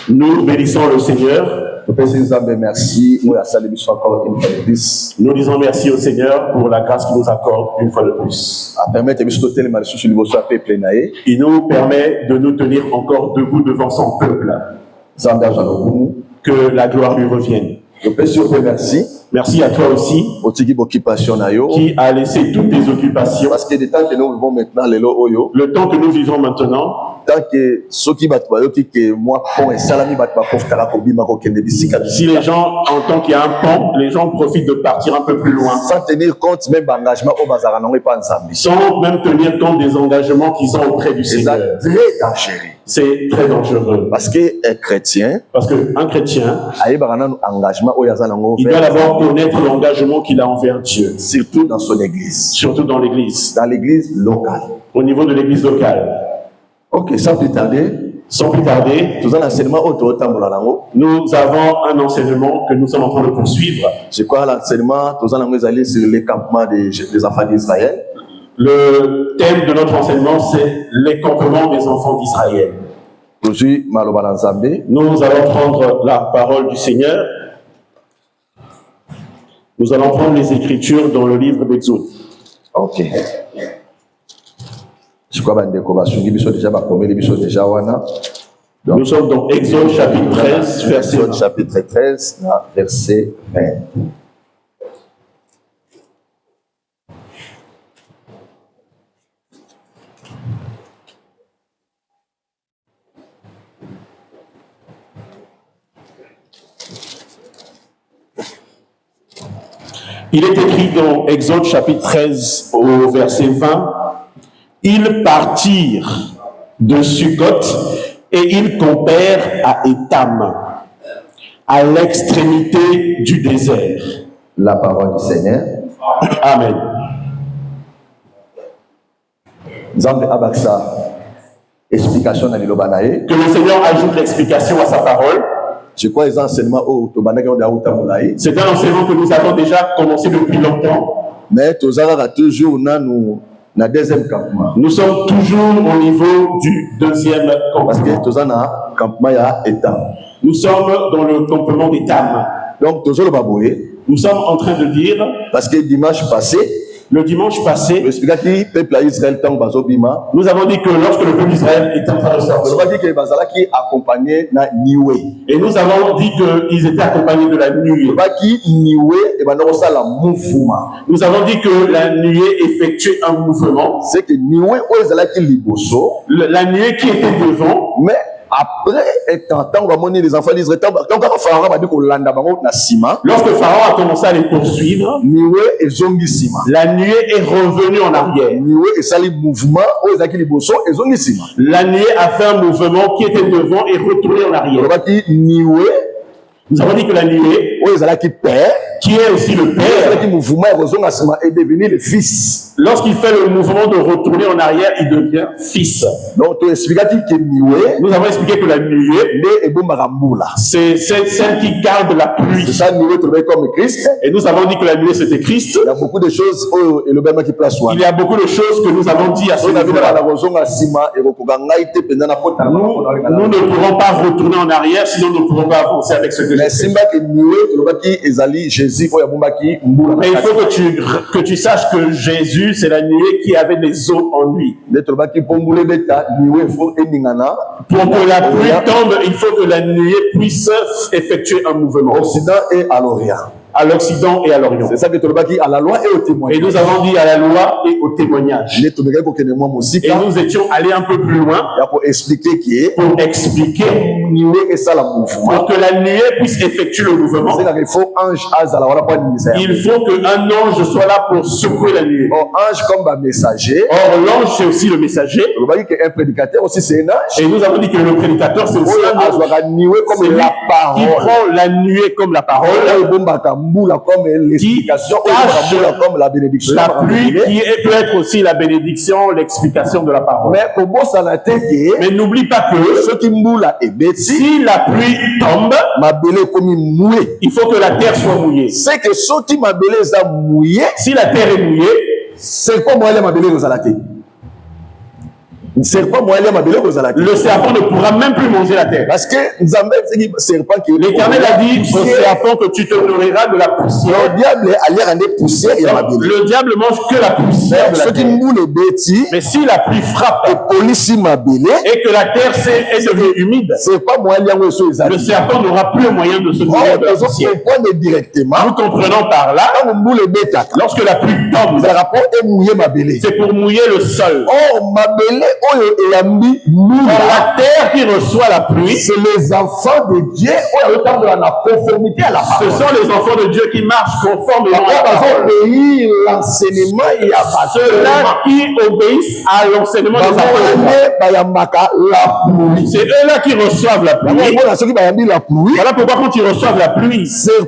Nous bénissons le Seigneur. Merci. Nous disons merci au Seigneur pour la grâce qu'il nous accorde une fois de plus. Il nous permet de nous tenir encore debout devant son peuple. Que la gloire lui revienne. Merci à toi aussi qui a laissé toutes tes occupations. Parce que le temps que nous vivons maintenant, le temps que nous vivons maintenant, tant que si les gens entendent qu'il y a un pont, les gens profitent de partir un peu plus loin. Sans tenir compte même d'engagement au bazar, sans même tenir compte des engagements qu'ils ont auprès du Seigneur. C'est très dangereux. C'est très dangereux. Parce qu'un chrétien, il doit d'abord connaître l'engagement qu'il a envers Dieu. Surtout dans son église. Surtout dans l'église. Dans l'église locale. Au niveau de l'église locale. Ok, sans plus tarder, nous avons un enseignement que nous sommes en train de poursuivre. C'est quoi l'enseignement? Nous allons aller sur les campements des enfants d'Israël. Le thème de notre enseignement, c'est les campements des enfants d'Israël. Nous allons prendre la parole du Seigneur. Nous allons prendre les Écritures dans le livre d'Exode. Ok. Nous sommes dans Exode chapitre 13, verset 20. Chapitre 13, verset 20. Il est écrit dans Exode chapitre 13 au verset 20, ils partirent de Sukkot et ils campèrent à Étam, à l'extrémité du désert. La parole du Seigneur. Amen. Explication dans que le Seigneur ajoute l'explication à sa parole. C'est quoi les enseignements? C'est un enseignement que nous avons déjà commencé depuis longtemps. Mais toujours na deuxième campement. Nous sommes toujours au niveau du deuxième campement. Parce que campement ya Étam. Nous sommes dans le campement d'Étam. Donc nous sommes en train de dire, parce que le dimanche passé, nous avons dit que lorsque le peuple d'Israël était en train de sortir, et nous avons dit qu'ils étaient accompagnés de la nuée. Nous avons dit que la nuée effectuait un mouvement. C'est que la nuée qui était devant, mais après étant les enfants d'Israël, lorsque Pharaon a commencé à les poursuivre, la nuée est revenue en arrière. La nuée a fait un mouvement qui était devant et retourné en arrière. Nous avons dit que la nuée, qui est aussi le père, est devenu le fils. Lorsqu'il fait le mouvement de retourner en arrière, il devient fils. Donc, nous avons expliqué que la nuée, c'est celle qui garde la pluie. Comme Christ. Et nous avons dit que la nuée, c'était Christ. Il y a beaucoup de choses il y a beaucoup de choses que nous avons dit à ce niveau-là. Nous ne pourrons pas retourner en arrière, sinon nous ne pourrons pas avancer avec ce que Jésus. Mais il faut que tu saches que Jésus, c'est la nuée qui avait des eaux en lui. Pour que la pluie tombe, il faut que la nuée puisse effectuer un mouvement. Occident et à l'Orient. À l'Occident et à l'Orient. C'est ça que tu as dit à la loi et au témoignage. Et nous avons dit à la loi et au témoignage. Et nous étions allés un peu plus loin pour expliquer pour que la nuée puisse effectuer le mouvement. Il faut qu'un ange soit là pour secouer la nuée. Ange comme un messager. Or, l'ange, c'est aussi le messager. Un prédicateur aussi, c'est un ange. Et nous avons dit que le prédicateur, c'est aussi un ange. Comme la parole. Il prend la nuée comme la parole. Comme l'explication, comme la bénédiction. La pluie qui peut être aussi la bénédiction, l'explication de la parole. Mais n'oublie pas que si la pluie tombe, il faut que la terre soit mouillée. C'est que si la terre est mouillée, c'est comme elle m'a belé aux alatés. serpent moyen mabele kozala te. Le serpent ne pourra même plus manger la terre. Parce que Nzambe c'est serpent qui l'Éternel a dit au serpent que tu te nourriras de la poussière. Le diable a l'air en poussière et mabele. Le diable mange que la poussière de la terre. Mais si la pluie frappe et que la terre est devenue humide, le serpent n'aura plus le moyen de se nourrir de la poussière. Nous comprenons par là, lorsque la pluie tombe, c'est pour mouiller le sol. La terre qui reçoit la pluie, c'est les enfants de Dieu conformité à la parole. Ce sont les enfants de Dieu qui marchent conformément à la parole. Ceux-là qui obéissent à l'enseignement des apôtres. C'est eux-là qui reçoivent la pluie. Voilà pourquoi quand ils reçoivent la pluie, le serpent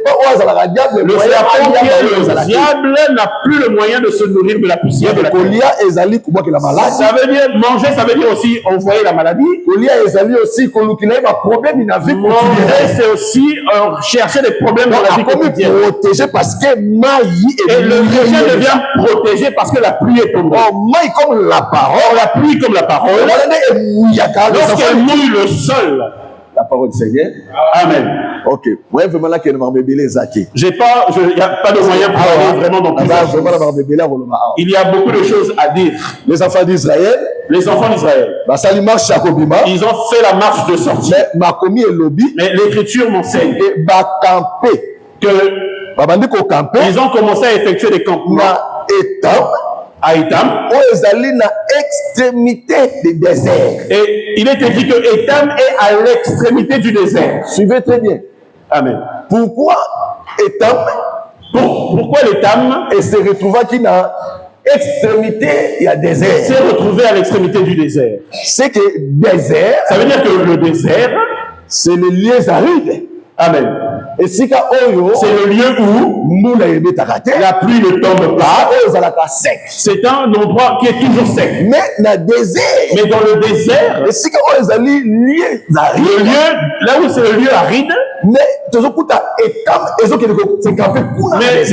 qui est le diable n'a plus le moyen de se nourrir de la poussière de la terre. Ça veut dire manger, ça veut dire aussi envoyer la maladie. Manger, c'est aussi chercher des problèmes dans la vie quotidienne. Et le chrétien devient protégé parce que la pluie est tombée. La pluie comme la parole, lorsqu'elle mouille le sol, la parole du Seigneur. Amen. Ok. Il n'y a pas de moyen pour aller vraiment dans plusieurs choses. Il y a beaucoup de choses à dire. Les enfants d'Israël, ils ont fait la marche de sortie. Mais l'Écriture m'enseigne que ils ont commencé à effectuer des campements à Étam, extrémité du désert. Et il est écrit que Étam est à l'extrémité du désert. Suivez très bien. Amen. Pourquoi Étam? Pourquoi l'Étam? Et se retrouva qui n'a extrémité, il y a désert. S'est retrouvé à l'extrémité du désert. C'est que désert. Ça veut dire que le désert, c'est le lieu aride. Amen. Et c'est le lieu où la pluie ne tombe pas. C'est un endroit qui est toujours sec. Mais dans le désert, le lieu, là où c'est le lieu aride, mais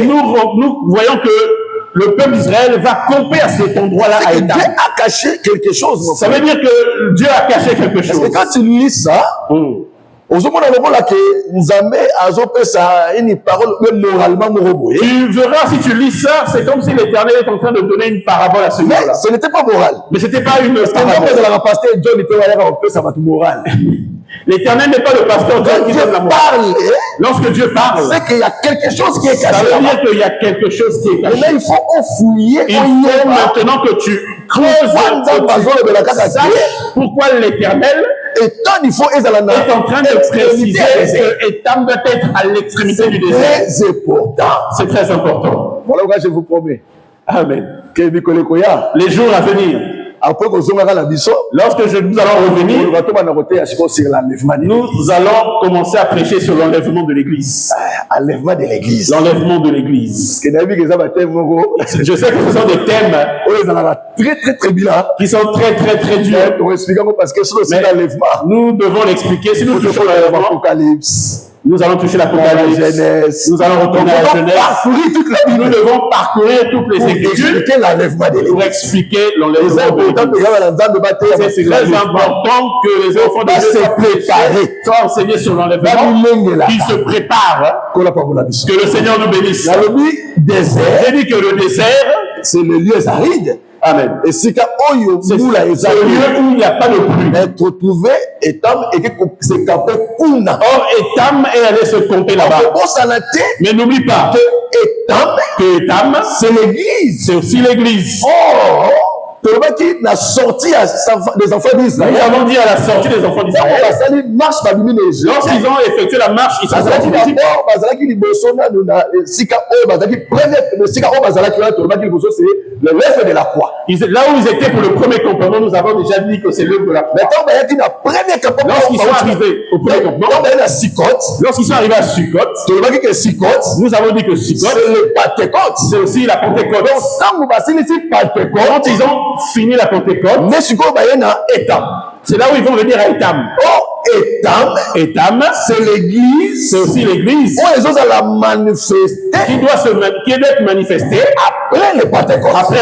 nous voyons que le peuple d'Israël va camper à cet endroit-là à Étam. Dieu a caché quelque chose. Ça veut dire que Dieu a caché quelque chose. Parce que quand tu lis ça, tu verras, si tu lis ça, c'est comme si l'Éternel est en train de donner une parabole à ce niveau-là. Mais ce n'était pas moral. Mais ce n'était pas une parabole. L'Éternel n'est pas le pasteur John qui donne la morale. Lorsque Dieu parle, c'est qu'il y a quelque chose qui est caché. Ça veut dire qu'il y a quelque chose qui est caché. Mais il faut fouiller. Il faut maintenant que tu creuses, saches pourquoi l'Éternel est en train de préciser que Étam doit être à l'extrémité du désert. C'est très important. Voilà pourquoi je vous promets. Amen. Les jours à venir. Après que lorsque nous allons revenir, nous allons commencer à prêcher sur l'enlèvement de l'Église. L'enlèvement de l'Église. L'enlèvement de l'Église. Je sais que ce sont des thèmes qui sont très durs. Mais nous devons l'expliquer. Si nous touchons l'enlèvement, nous allons toucher l'Apocalypse. Nous allons retourner à la Genèse. Nous devons parcourir toutes les Écritures pour expliquer l'enlèvement de l'Église. C'est très important que les enfants de Dieu soient enseignés sur l'enlèvement, qu'ils se préparent. Que le Seigneur nous bénisse. J'ai dit que le désert, c'est le lieu aride. Amen. Et c'est le lieu où il n'y a pas de pluie. Être trouvé Étam et que c'est campé Kuna. Or Étam est allé se camper là-bas. Mais n'oublie pas que Étam, c'est l'église. C'est aussi l'église. Oh, la sortie des enfants d'Israël. Nous avons dit à la sortie des enfants d'Israël. Lorsqu'ils ont effectué la marche, ils sont sortis d'Égypte. Le reste de la croix. Là où ils étaient pour le premier campement, nous avons déjà dit que c'est l'œuvre de la croix. Lorsqu'ils sont arrivés au premier campement, lorsqu'ils sont arrivés à Sukkot, nous avons dit que Sukkot, c'est le Pentecôte. C'est aussi la Pentecôte. Quand ils ont fini la Pentecôte, c'est là où ils vont venir à Étam. Étam, c'est l'église. C'est aussi l'église. Qui doit être manifestée après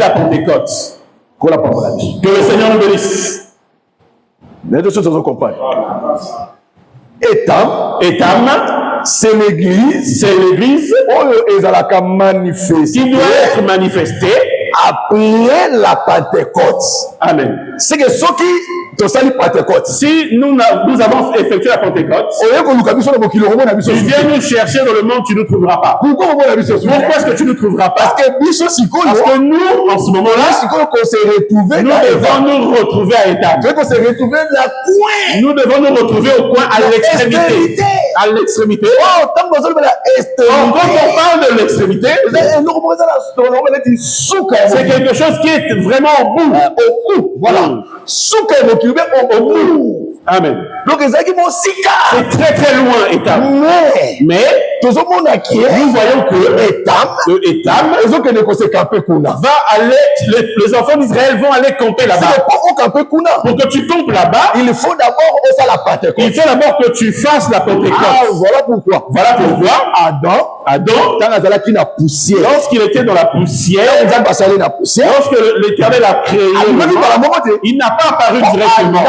la Pentecôte. Que le Seigneur nous bénisse. Mais deux choses on comprendre. Etam, c'est l'église. Oh, ezalaka manifesté. Qui doit être manifestée après la Pentecôte. Amen. C'est que ceux qui Pentecôte. Si nous avons effectué la Pentecôte, tu viens nous chercher dans le monde, tu ne trouveras pas. Pourquoi est-ce que tu ne trouveras pas? Parce que nous, en ce moment-là, nous devons nous retrouver à État. Nous devons nous retrouver au coin, à l'extrémité. À l'extrémité. Quand on parle de l'extrémité, c'est quelque chose qui est vraiment au bout. Voilà. Amen. Donc, c'est très très loin, Étam. Mais nous voyons que Étam va aller, les enfants d'Israël vont aller camper là-bas. Pour que tu campes là-bas, il faut d'abord que tu fasses la Pentecôte. Voilà pourquoi. Adam, lorsqu'il était dans la poussière, lorsque l'Éternel a créé, il n'a pas apparu directement.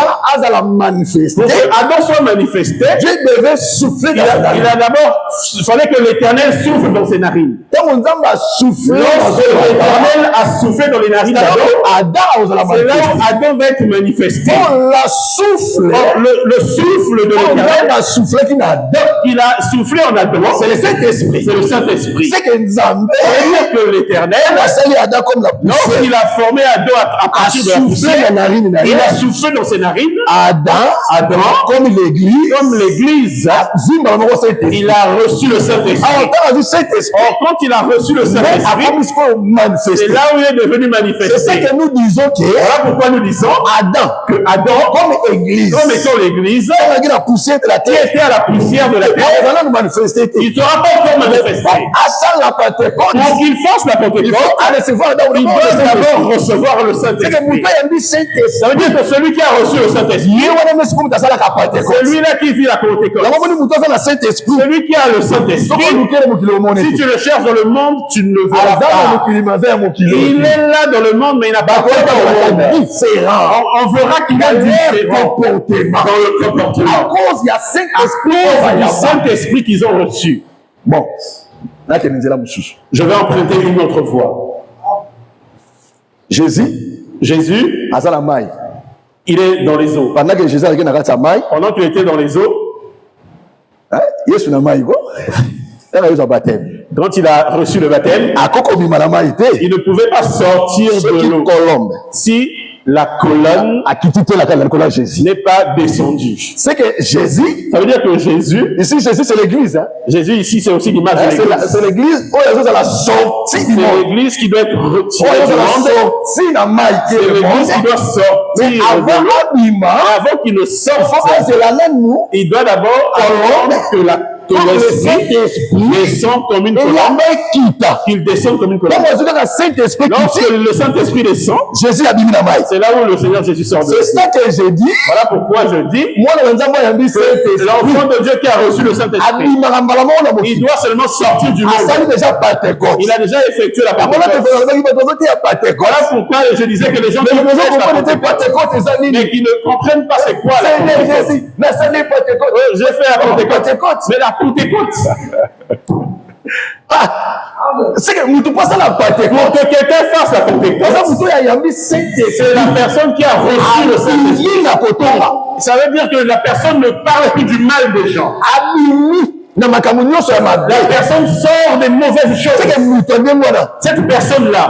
Pour que Adam soit manifesté, Dieu devait souffler dans ses narines. Il fallait que l'Éternel souffle dans ses narines. Lorsque l'Éternel a soufflé dans les narines d'Adam, c'est là où Adam va être manifesté. Le souffle de l'Éternel a soufflé qu'il a soufflé en Adam. C'est le Saint-Esprit. C'est le Saint-Esprit. C'est que l'Éternel, lorsqu'il a formé Adam à partir de la poussière, il a soufflé dans ses narines. Adam, comme l'église, il a reçu le Saint-Esprit. Quand il a reçu le Saint-Esprit, c'est là où il est devenu manifesté. C'est ça que nous disons voilà pourquoi nous disons que Adam, comme église, comme étant l'église, qui était à la poussière de la terre, il ne sera pas encore manifesté. Pour qu'il fasse la Pentecôte, il doit d'abord recevoir le Saint-Esprit. Ça veut dire que celui qui a reçu le Saint-Esprit, c'est lui-là qui vit la Pentecôte. Celui qui a le Saint-Esprit, si tu le cherches dans le monde, tu ne le verras pas. Il est là dans le monde, mais il n'a pas de différent. On verra qu'il a différent dans le comportement. À cause du Saint-Esprit qu'ils ont reçu. Bon. Je vais emprunter une autre voie. Jésus, il est dans les eaux. Pendant que Jésus pendant qu'il était dans les eaux, quand il a reçu le baptême, il ne pouvait pas sortir de l'eau si la colonne n'est pas descendue. C'est que Jésus, ça veut dire que Jésus, ici Jésus c'est l'église. Jésus ici c'est aussi l'image de l'église. C'est l'église, c'est l'église qui doit être retirée du monde. C'est l'église qui doit sortir avant qu'il ne sorte. Il doit d'abord attendre que l'Esprit descend comme une colonne. Qu'il descende comme une colonne. Lorsque le Saint-Esprit descend, c'est là où le Seigneur Jésus sort de l'eau. C'est ça que j'ai dit. Voilà pourquoi je dis que l'enfant de Dieu qui a reçu le Saint-Esprit, il doit seulement sortir du monde. Il a déjà effectué la Pentecôte. Voilà pourquoi je disais que les gens qui mais qui ne comprennent pas c'est quoi la Pentecôte. J'ai fait la Pentecôte. Mais la Pentecôte. C'est que pour que quelqu'un fasse la Pentecôte, c'est la personne qui a reçu le Saint-Esprit. Ça veut dire que la personne ne parle plus du mal des gens. La personne sort des mauvaises choses. Cette personne-là,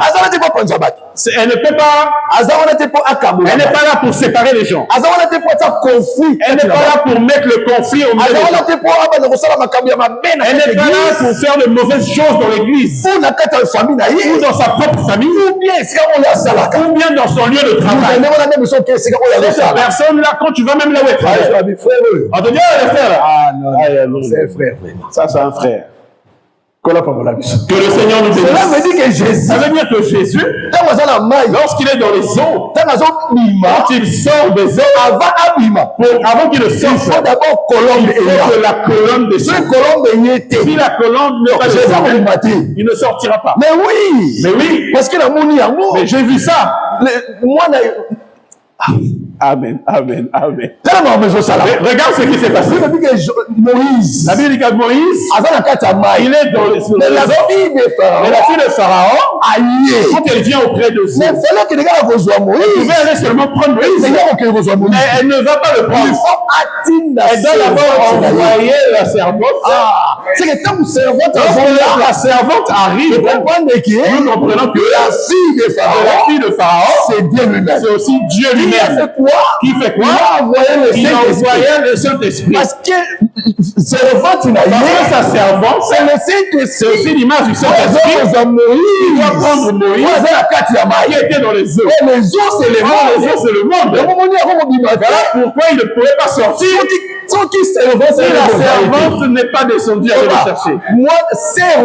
elle ne peut pas. Elle n'est pas là pour séparer les gens. Elle n'est pas là pour mettre le conflit au milieu des gens. Elle n'est pas là pour faire de mauvaises choses dans l'église ou dans sa propre famille ou bien dans son lieu de travail. Cette personne-là, quand tu vas même là où elle travaille, on te dit, ah, le frère, c'est frère. Ça, c'est un frère. Que le Seigneur nous bénisse. Cela veut dire que Jésus, ça veut dire que Jésus, lorsqu'il est dans les eaux, quand il sort des eaux, avant qu'il ne sorte, il faut d'abord que la colonne descende. Si la colonne n'est pas descendue, il ne sortira pas. Mais oui, parce que l'amour, mais j'ai vu ça. Moi, Amen. Amen. Amen. Regarde ce qui s'est passé. Moïse. La Bible dit que Moïse, il est dans la fille de Pharaon, quand elle vient auprès de Dieu, il fallait que les gars elle pouvait aller seulement prendre Moïse. Mais elle ne va pas le prendre. Il faut elle doit d'abord envoyer la servante. C'est que quand la servante arrive, nous comprenons que la fille de Pharaon, c'est Dieu lui-même. C'est aussi Dieu lui-même. Qui fait quoi? Il a envoyé le Saint-Esprit. Parce que servante, sa servante, c'est aussi l'image du Saint-Esprit. Il doit prendre Moïse qui était dans les eaux. Les eaux, c'est le monde. Les eaux, c'est le monde. Voilà pourquoi il ne pouvait pas sortir. Si la servante n'est pas descendue à le chercher. La sœur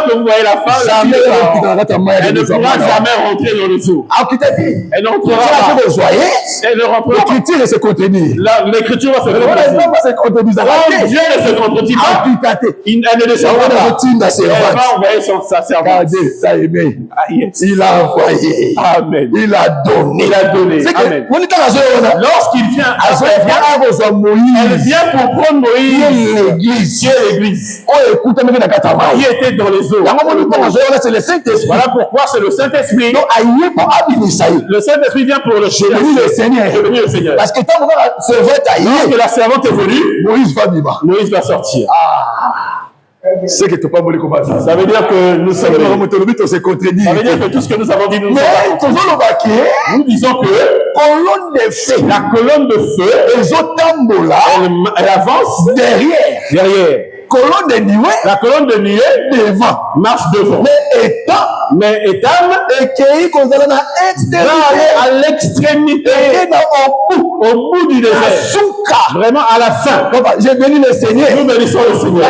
que vous voyez, la femme, elle ne pourra jamais rentrer dans les eaux. Elle n'entrera pas. Elle ne rentrera pas. L'écriture se contredit. L'écriture va se contredire. Dieu ne se contredit pas. Elle ne descendra pas. Elle va envoyer sa servante. Il a envoyé. Amen. Il a donné. Amen. Lorsqu'il vient, elle vient pour prendre Moïse. Qui est l'église. Qui était dans les eaux. C'est le Saint-Esprit. Voilà pourquoi c'est le Saint-Esprit. Le Saint-Esprit vient pour le Seigneur. Le Seigneur. Parce que lorsque la servante est venue, Moïse va sortir. C'est que tu pas voulu commencer. Ça veut dire que nous sommes. Ça veut dire que tout ce que nous avons dit, nous disons que la colonne de feu, elle avance derrière. La colonne de nuée marche devant. Mais Étam va aller à l'extrémité, au bout du désert. Vraiment à la fin. J'ai béni le Seigneur. Nous bénissons le Seigneur.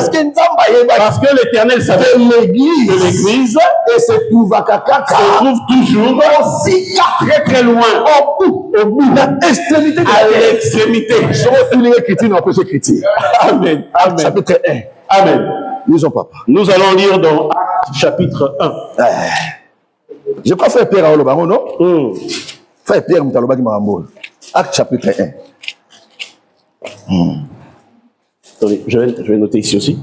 Parce que l'Éternel savait que l'Église se trouve toujours très très loin, au bout, à l'extrémité. Amen. Amen. Chapitre 1. Amen. Nous allons lire dans Actes chapitre 1. Je crois faire Pierre à Olobango, non? Faire Pierre Moutalobaki Marambo. Acte chapitre 1. Attendez, je vais noter ici aussi.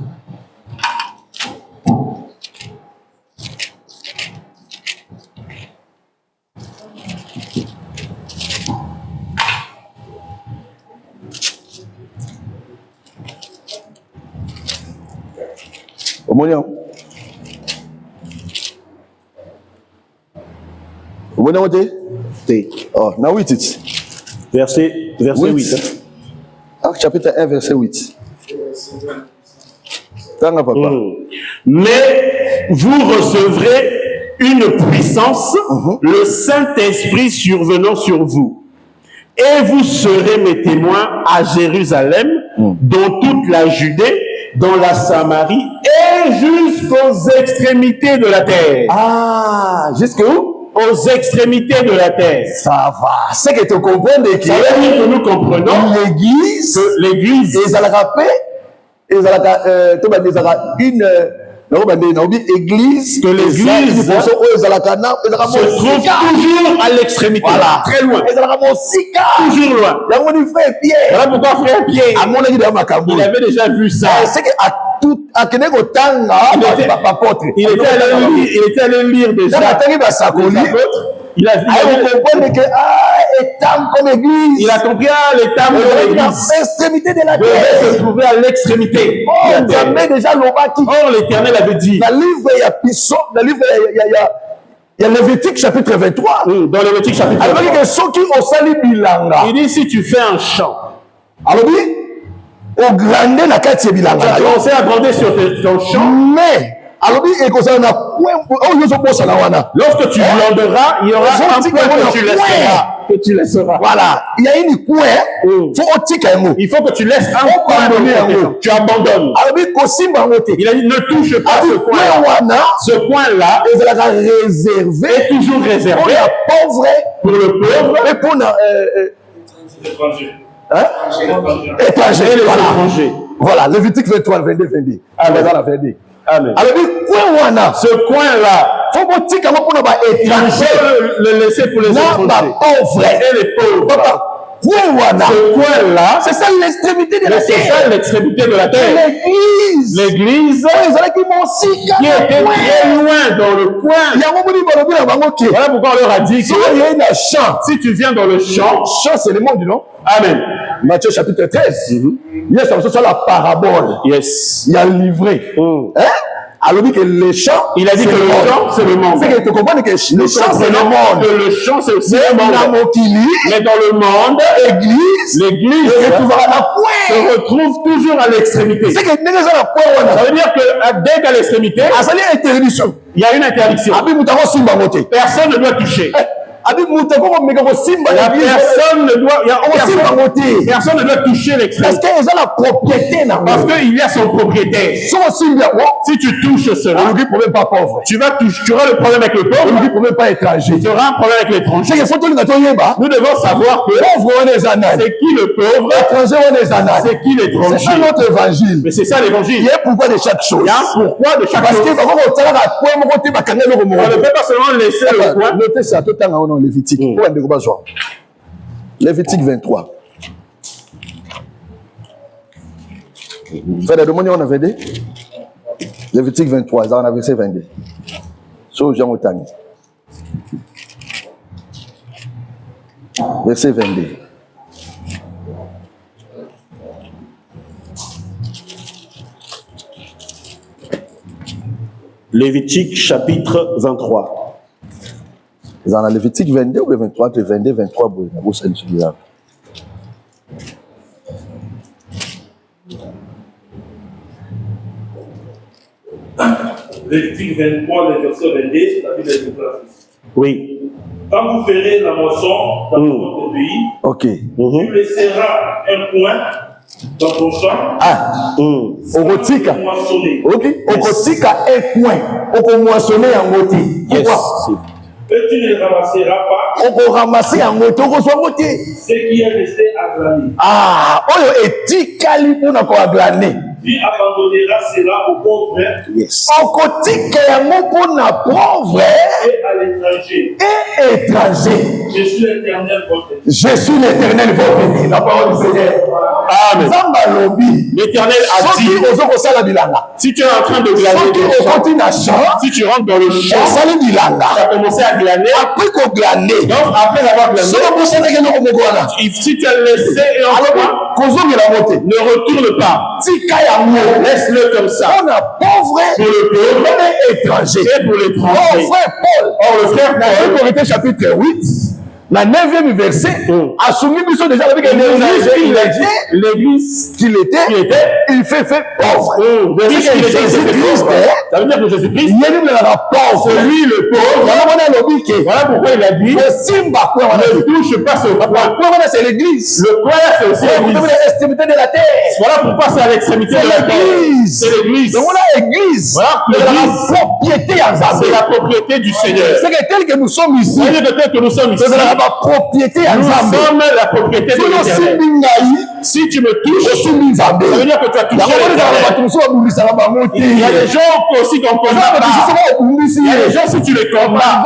Oh, now 8. Verset 8. Acte chapitre 1, verset 8. Mais vous recevrez une puissance, le Saint-Esprit survenant sur vous. Et vous serez mes témoins à Jérusalem, dans toute la Judée, dans la Samarie et jusqu'aux extrémités de la terre. Jusqu'où? Aux extrémités de la terre. Ça va. C'est que tu comprends ça veut dire que nous comprenons l'église, église, que l'église se trouve toujours à l'extrémité. Voilà. Très loin. Toujours loin. Voilà pourquoi frère Pierre, il avait déjà vu ça. C'est que il était allé lire déjà. Il a il a compris l'étame de l'église. L'extrémité de la terre se trouvait à l'extrémité. Or, l'Éternel avait dit. Dans le livre, il y a Lévitique chapitre 23. Dans Lévitique chapitre 23. Il dit si tu fais un chant. Alors, au grandé la carte c'est bilan. Tu as commencé à grandir sur ton champ. Mais alors lorsque tu glanderas, il y aura un point que tu laisseras. Voilà. Il y a une coin. Il faut que tu laisses un coin. Tu abandonnes. Il a dit ne touche pas ce coin. Ce coin-là est toujours réservé pour le pauvre et pour l'étranger. Étranger, les étrangers. Voilà, Lévitique 23, 22, 22. Amen. Amen. Alors, ce coin-là faut Il faut le laisser pour les étrangers. Et les pauvres. Ce coin-là, c'est ça l'extrémité de la terre. C'est ça l'extrémité de la terre. L'église qui était très loin dans le coin. Voilà pourquoi on leur a dit que si tu viens dans le champ, c'est le monde, non? Amen. Matthieu chapitre 13. Yes, c'est la parabole. Yes. Il y a le livret. Hein? Alors dit que le champ, il a dit que le champ, c'est le monde. C'est que tu comprends que le champ, c'est le monde. Que le champ, c'est aussi le monde. Mais dans le monde, l'église se retrouve toujours à l'extrémité. Ça veut dire que dès qu'à l'extrémité, il y a une interdiction. Personne ne doit toucher. Personne ne doit toucher l'extrémité. Parce qu'il y a son propriétaire. Si tu touches cela, tu auras le problème avec le pauvre. Tu auras un problème avec l'étranger. Nous devons savoir que c'est qui le pauvre, c'est qui l'étranger. C'est ça notre évangile. Mais c'est ça l'évangile. Il y a un pourquoi de chaque chose. Il y a un pourquoi de chaque chose. On ne peut pas seulement laisser le point. Notez ça, tout le temps, on a Lévitique. Lévitique 23. Frère de Domoni, on avait dit Lévitique 23, on a verset 22. Sur Jean Otani. Verset 22. Lévitique chapitre 23. Dans la Lévitique 22 ou le 23, le 22, 23, vous savez celui-là. Lévitique 23, le verset 22, la Bible est déclarée. Oui. Quand vous ferez la moisson dans votre pays, tu laisseras un coin dans ton champ. Okotika. Ok. Okotika un coin. Oko moissonner en moti. Pourquoi? Et tu ne ramasseras pas. Oko ramasser en moti. Oko soit moti. Ce qui est resté à glaner. Oyo etikali pona ko glaner. Tu abandonneras cela aux pauvres. Yes. Okotika yango pona pauvre et à l'étranger. Et étranger. Je suis l'Éternel votre Dieu. Je suis l'Éternel votre Dieu. La parole du Seigneur. Amen. L'Éternel a dit, si tu es en train de glaner, si tu rentres dans le champ, tu as commencé à glaner, donc après avoir glané, si tu as laissé ne retourne pas, laisse-le comme ça. Pour le pauvre et pour l'étranger. Or le frère Paul, Corinthiens chapitre 8, la 9e verset, a soumis Bisso déjà avec l'église qu'il était, il fait pauvre. Ça veut dire que Jésus-Christ, c'est lui le pauvre. Voilà pourquoi il a dit, ne touche pas ce coin. C'est l'église. Le coin, c'est aussi l'église. L'extrémité de la terre. Voilà pourquoi c'est à l'extrémité de la terre. C'est l'église. Donc on a l'église. Voilà, c'est la propriété du Seigneur. C'est que tel que nous sommes ici. Peut-être que nous sommes ici. Propriété à nous sommes la propriété de l'Éternel. Si tu me touches, ça veut dire que tu as touché l'Éternel. Il y a des gens aussi qu'on ne connaît pas. Il y a des gens, si tu les connais pas,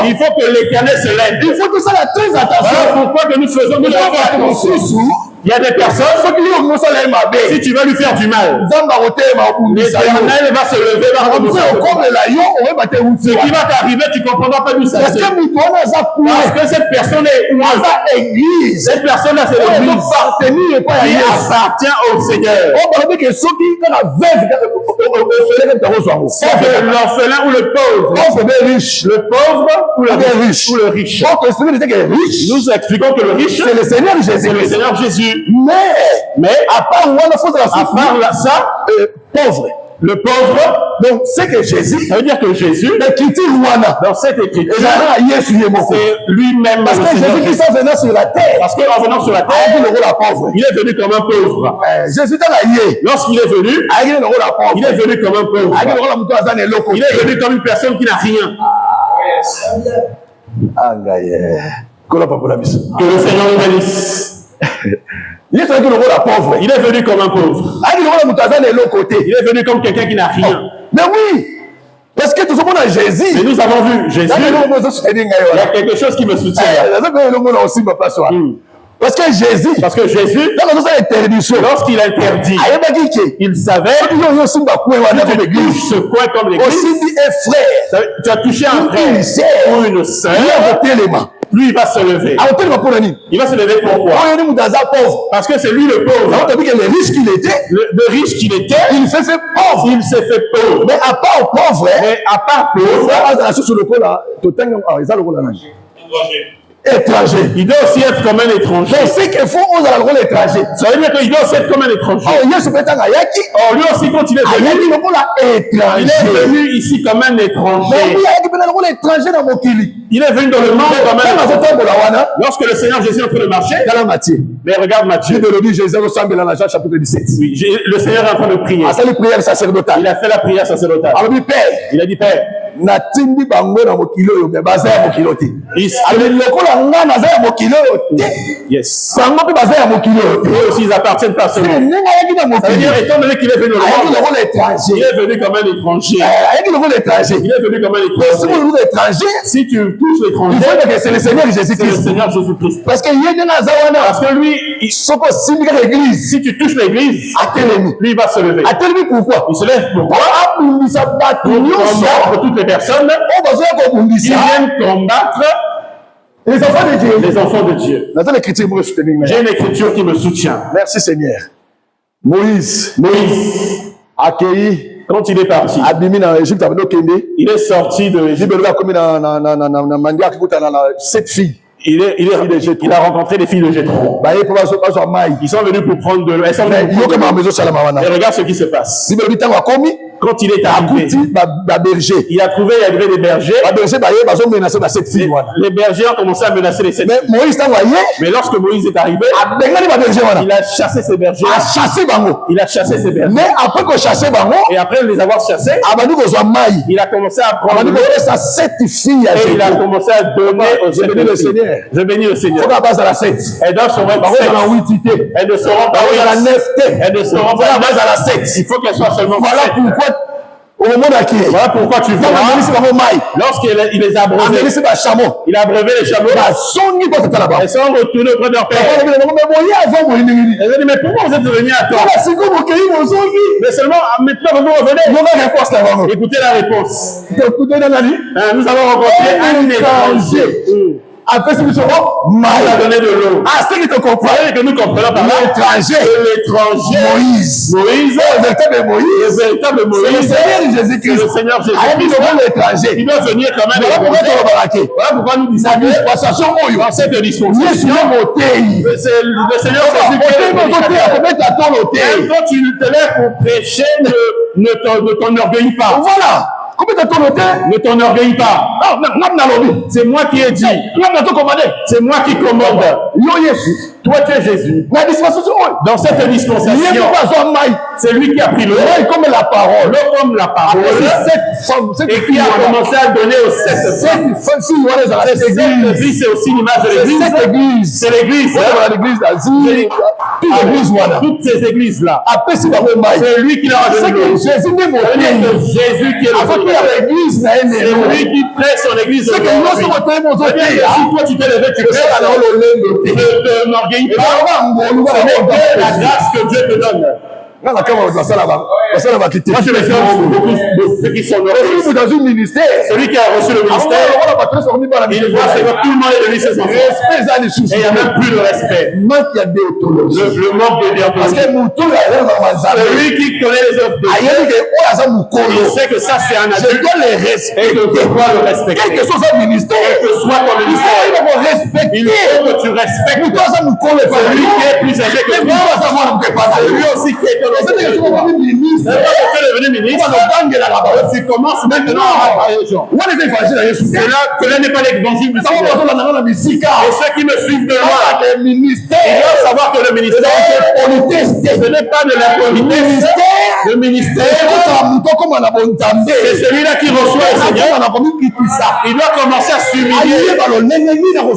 il faut que l'Éternel se lève. Il faut que ça ait très attention. Voilà pourquoi que nous faisons de attention. Il y a des personnes, si tu vas lui faire du mal, l'Éternel va se lever, ce qui va t'arriver, tu ne comprendras pas d'où ça vient. Parce que cette personne est où? Cette personne-là, c'est l'église qui appartient au Seigneur. C'est l'orphelin ou le pauvre. Le pauvre ou le riche. Nous expliquons que le riche, c'est le Seigneur Jésus. Mais à part ça, pauvre. Le pauvre, donc c'est que Jésus, ça veut dire que Jésus, dans cette écriture, c'est lui-même. Parce que Jésus-Christ est venu sur la terre. Parce qu'en venant sur la terre, il est venu comme un pauvre. Jésus, lorsqu'il est venu, il est venu comme un pauvre. Il est venu comme une personne qui n'a rien. Que le Seigneur nous bénisse. Il est venu comme un pauvre. Il est venu comme quelqu'un qui n'a rien. Mais oui, Parce que tout le monde a Jésus. Et nous avons vu Jésus. Il y a quelque chose qui me soutient. Parce que Jésus, lorsqu'il interdit, il savait que tu touches ce coin comme l'église, tu as touché un frère ou une sœur, lui il va se lever. Il va se lever pourquoi? Parce que c'est lui le pauvre. Le riche qu'il était, il s'est fait pauvre. Il s'est fait pauvre. Mais à part pauvre, étranger. Il doit aussi être comme un étranger. Mais c'est qu'il faut oser le rôle étranger. Ça veut dire qu'il doit aussi être comme un étranger. Lui aussi, quand il est venu, il est venu ici comme un étranger. Il est venu dans le monde comme un étranger. Lorsque le Seigneur Jésus est en train de marcher, mais regarde Matthieu. Oui, le Seigneur est en train de prier. Il a fait la prière sacerdotale. Il a dit, Père, yes. Eux aussi, ils appartiennent pas seulement. Ça veut dire, étant donné qu'il est venu au monde, il est venu comme un étranger. Il est venu comme un étranger. Si tu touches l'étranger, c'est le Seigneur Jésus-Christ. Parce que lui, si tu touches l'église, lui il va se lever. Pourquoi? Il se lève pourquoi? Pour toutes les personnes qui viennent combattre les enfants de Dieu. Les enfants de Dieu. J'ai une écriture qui me soutient. Merci Seigneur. Moïse accueilli quand il est parti. Il est sorti de l'Égypte. Sept filles. Il a rencontré les filles de Jéthro. Ils sont venus pour prendre de l'eau. Et regarde ce qui se passe. Quand il est arrivé, il a trouvé, il y avait des bergers. Les bergers ont commencé à menacer les sept filles. Mais lorsque Moïse est arrivé, il a chassé ces bergers. Il a chassé ces bergers. Et après les avoir chassés, il a commencé à prendre l'eau. Et il a commencé à donner aux sept filles. Je bénis le Seigneur. Elles doivent se rendre elles ne seront pas elles ne seront pas à la 7. Il faut qu'elles soient seulement 7. Voilà pourquoi tu vois, lorsqu'il les a abreuvés, il a abreuvé les chameaux, elles sont retournées auprès de leur père. Elles ont dit, mais pourquoi vous êtes venus à temps? Mais seulement maintenant vous revenez. Écoutez la réponse. Nous avons rencontré un étranger. Après, nous serons il a donné de l'eau. Ce qui te comprend, que nous comprenons par là. L'étranger. Moïse. Le véritable Moïse. C'est le Seigneur Jésus-Christ. Le Seigneur Jésus-Christ. Il doit venir comme un étranger. Voilà pourquoi nous disons dans cette dispensation, le Seigneur Jésus-Christ. Quand tu te lèves pour prêcher, ne t'enorgueillis pas. Voilà. Ne t'enorgueillis pas. C'est moi qui ai dit. C'est moi qui commande. Toi, tu es Jésus. Dans cette dispensation, c'est lui qui a pris l'eau comme la parole. L'eau comme la parole. Et qui a commencé à donner aux sept filles. C'est aussi l'image de l'église. C'est l'église. Toutes ces églises-là. C'est lui qui leur a donné l'eau. Jésus qui est le c'est lui qui prête son église aujourd'hui. Si toi tu t'es levé, tu prêtes, ne t'enorgueillis pas. C'est la grâce que Dieu te donne. Moi, je vais faire beaucoup de ceux qui sont dans une ministère. Celui qui a reçu le ministère, il voit que tout le monde est devenu ses enfants. Et il n'y a même plus de respect. Le manque de déontologie. Parce que celui qui connaît les œuvres de Dieu, il sait que ça c'est un adulte. Je dois les respecter. Et que je dois le respecter. Quel que soit son ministère, quel que soit ton ministère, il faut que tu respectes. Celui qui est plus âgé que toi, celui aussi qui est c'est que tu es devenu ministre. Tu commences maintenant à parler aux gens. Cela n'est pas l'évangile du Seigneur. Et ceux qui me suivent de loin, ils doivent savoir que le ministère, ce n'est pas de la politesse. Le ministère, c'est celui-là qui reçoit le Seigneur. Il doit commencer à s'humilier.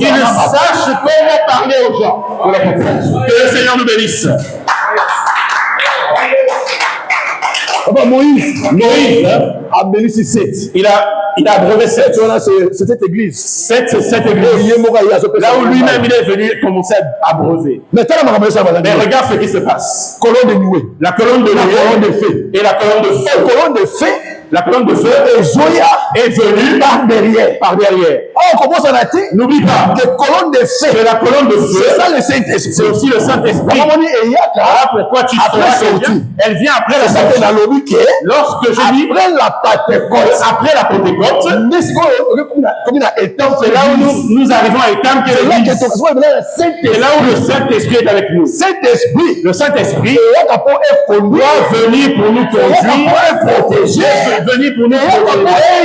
Il sache comment parler aux gens. Que le Seigneur nous bénisse. Moïse a béni 7. Il a abreuvé 7. C'est cette église. Cette église. Là où lui-même il est venu commencer à abreuver. Mais regarde ce qui se passe. Colonne de Noué. La colonne de Noué et la colonne de feu. La colonne de feu est venue par derrière. On commence à rater. N'oublie pas que colonne de feu. C'est la colonne de feu. C'est ça le Saint-Esprit. C'est aussi le Saint-Esprit. Voilà pourquoi tu sauras elle vient après la sortie. Lorsque je dis après la Pentecôte, c'est là où nous arrivons à Étam, qui est l'église. C'est là où le Saint-Esprit est avec nous. Le Saint-Esprit doit venir pour nous conduire, protéger, venir pour nous protéger,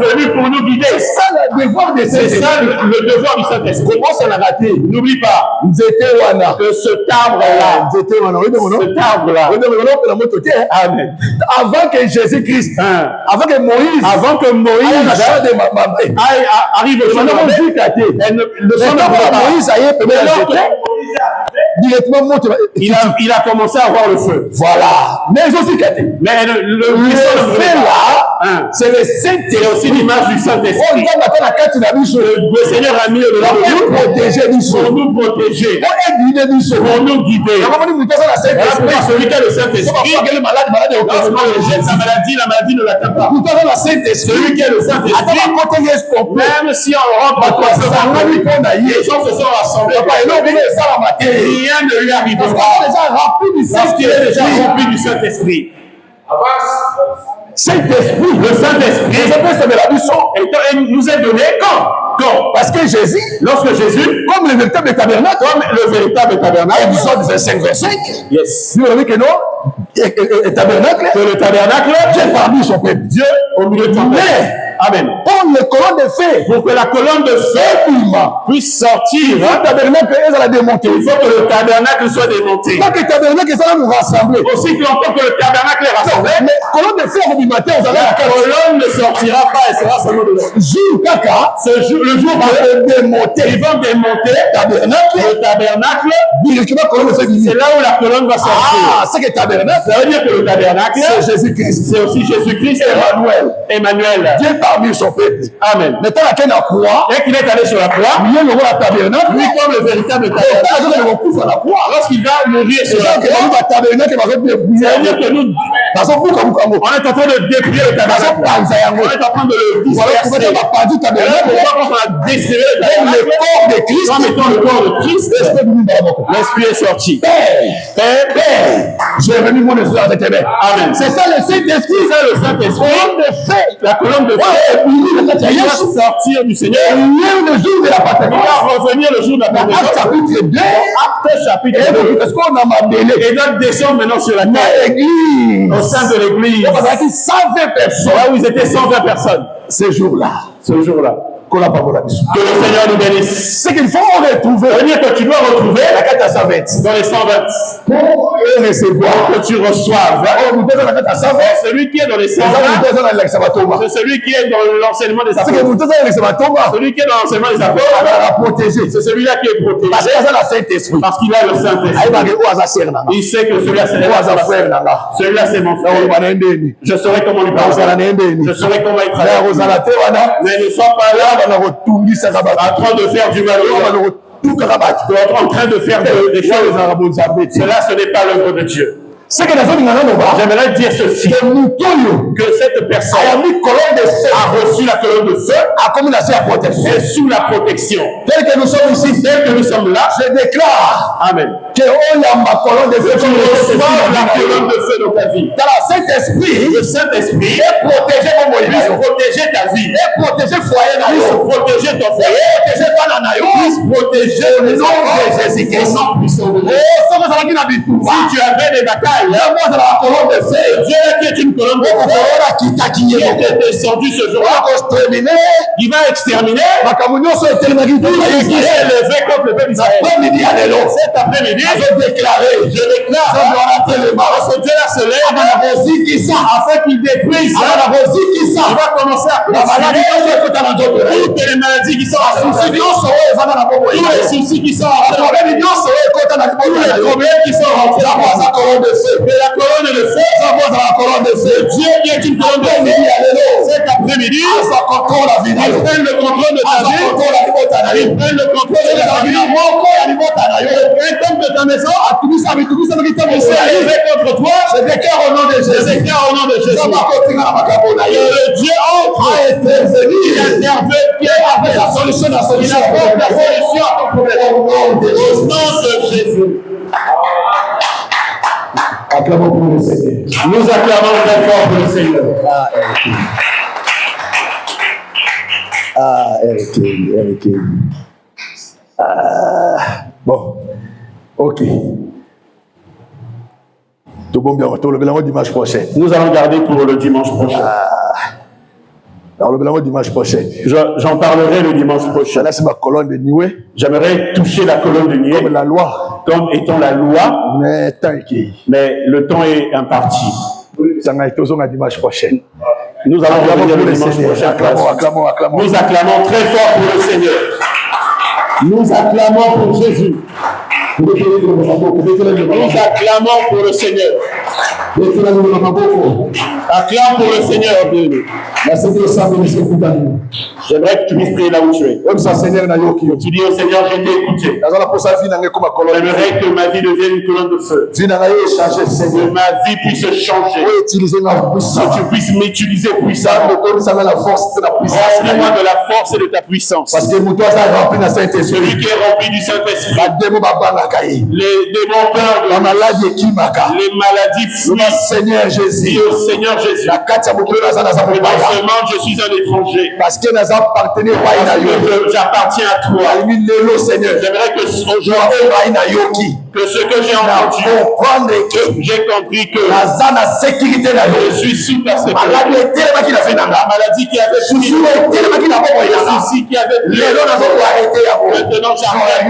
venir pour nous guider. C'est ça le devoir de C'est ça le devoir du Saint-Esprit. N'oublie pas que cet arbre-là, Amen. Avant que Jésus-Christ, avant que Moïse arrive au Jardin, le sang de Moïse directement il a commencé à avoir le feu. Voilà. Mais aussi mais le feu là, c'est le Saint-Esprit. C'est aussi l'image du Saint-Esprit. Le Seigneur a mis le pour nous protéger, pour nous guider. Celui qui a le Saint-Esprit, lorsqu'on rejette sa maladie, la maladie ne l'atteint pas. Celui qui a le Saint-Esprit, même si on rentre dans toi, les gens se sont rassemblés. Rien ne lui arrive. Parce qu'il est déjà rempli du Saint-Esprit. Le Saint-Esprit nous est donné quand? Parce que Jésus, lorsque Jésus, comme le véritable tabernacle, et du sort du 25, yes. Nous avons dit que non, le tabernacle, Dieu parmi son peuple, Dieu au milieu de son peuple. Amen. Pour les colonnes de feu, pour que la colonne de feu puisse sortir, le tabernacle est à la démonter. Il faut que le tabernacle soit démonté. Tant que le tabernacle est à nous rassembler. Aussi longtemps que le tabernacle est rassemblé. Mais colonne de feu au matin, la colonne ne sortira pas, elle sera seulement de l'autre. Jour caca, le jour va démonter. Ils vont démonter le tabernacle. Directement colonne de feu. C'est là où la colonne va sortir. Ah, c'est que le tabernacle. Ça veut dire que le tabernacle, c'est Jésus-Christ. C'est aussi Jésus-Christ et Emmanuel. Dieu parmi son peuple. Amen. Maintenant, dès qu'il est allé sur la croix, lui comme le véritable tabernacle, lorsqu'il va mourir sur la croix, c'est-à-dire que nous, on est en train de dépouiller le tabernacle. On est en train de le disperser. Pourquoi on a déchiré le corps de Christ, en mettant le corps de Christ, l'esprit est sorti. Père, j'ai remis mon esprit avec tes mains. Amen. C'est ça le Saint-Esprit. C'est le Saint-Esprit. La colonne de feu. Il va sortir du Seigneur. Le jour de la Pentecôte. Il va revenir le jour de la Pentecôte. Acte chapitre 2. Acte chapitre 2. Est-ce qu'on a m'appelé? Et donc descend maintenant sur la terre. Au sein de l'église. Il y a 120 personnes. Là où ils étaient 120 personnes. Ce jour-là. Que le Seigneur nous bénisse. C'est qu'il faut retrouver. C'est-à-dire que tu dois retrouver la carte à 120. Dans les 120. Pour recevoir. Que tu reçoives. Celui qui est dans les 120. C'est celui qui est dans l'enseignement des apôtres. Celui qui est dans l'enseignement des apôtres. C'est celui-là qui est protégé. Parce qu'il a le Saint-Esprit. Il sait que celui-là c'est mon frère. Celui-là c'est mon frère. Je saurai comment lui parler. Je saurai comment il travaille. Mais ne sois pas là en train de faire du mal en train de faire des choses. Cela, ce n'est pas l'œuvre de Dieu. J'aimerais dire ceci, que cette personne a reçu la colonne de feu, est sous la protection. Tel que nous sommes ici, tel que nous sommes là, je déclare, Amen, que ma colonne de feu, que tu reçois la colonne de feu dans ta vie. Dans le Saint-Esprit est protégé comme Moïse, protéger ta vie, est protéger foyer, protéger ton foyer, protéger ton anaïo, protéger le nom de Jésus-Christ. Si tu avais des batailles, Dieu qui est une colonne de feu, qui est descendu ce jour-là, il va exterminer, et qui s'est levé contre le peuple d'Israël. Cet après-midi, je déclare, parce que Dieu là se lève afin qu'il détruise. Il va commencer à clôturer toutes les maladies qui sont associées, tous les soucis qui sont rentrés, tous les problèmes qui sont rentrés, de la colonne de feu, Dieu qui est une colonne de feu, cet après-midi, il prend le contrôle de ta vie, il prend le contrôle de ta vie, il prend de ta maison, il s'est arrivé contre toi, je déclare au nom de Jésus, que Dieu entre, il intervient, il apporte la solution à ton problème, au nom de Jésus. Acclamons pour le Seigneur. Nous acclamons très fort pour le Seigneur. Eric. Bon, ok. Tout bon bien, tout le dimanche prochain. Nous allons garder pour le dimanche prochain. Alors le dimanche prochain. J'en parlerai le dimanche prochain. Là, c'est ma colonne de Niue. J'aimerais toucher la colonne de Niue. Comme la loi. Comme étant la loi. Mais le temps est imparti. Ça va être au dimanche prochain. Nous allons revenir le dimanche prochain. Acclamons. Nous acclamons très fort pour le Seigneur. Nous acclamons pour Jésus. Nous acclamons pour le Seigneur. Acclame pour le Seigneur. J'aimerais que tu puisses prier là où tu es. Tu dis au Seigneur, je t'ai écouté. J'aimerais que ma vie devienne une colonne de feu. Que ma vie puisse changer. Que tu puisses m'utiliser puissamment. Remplis-moi de la force et de ta puissance. Celui qui est rempli du Saint-Esprit. Les démons peurs, les maladies fuient. Seigneur Jésus. Au Seigneur Jésus. Seulement je suis un étranger. Parce que j'appartiens à toi. J'aimerais que aujourd'hui, que ce que j'ai entendu, j'ai compris que je suis sous ta sécurité. La maladie qui avait pris, le souci qui avait pris, maintenant j'arrête.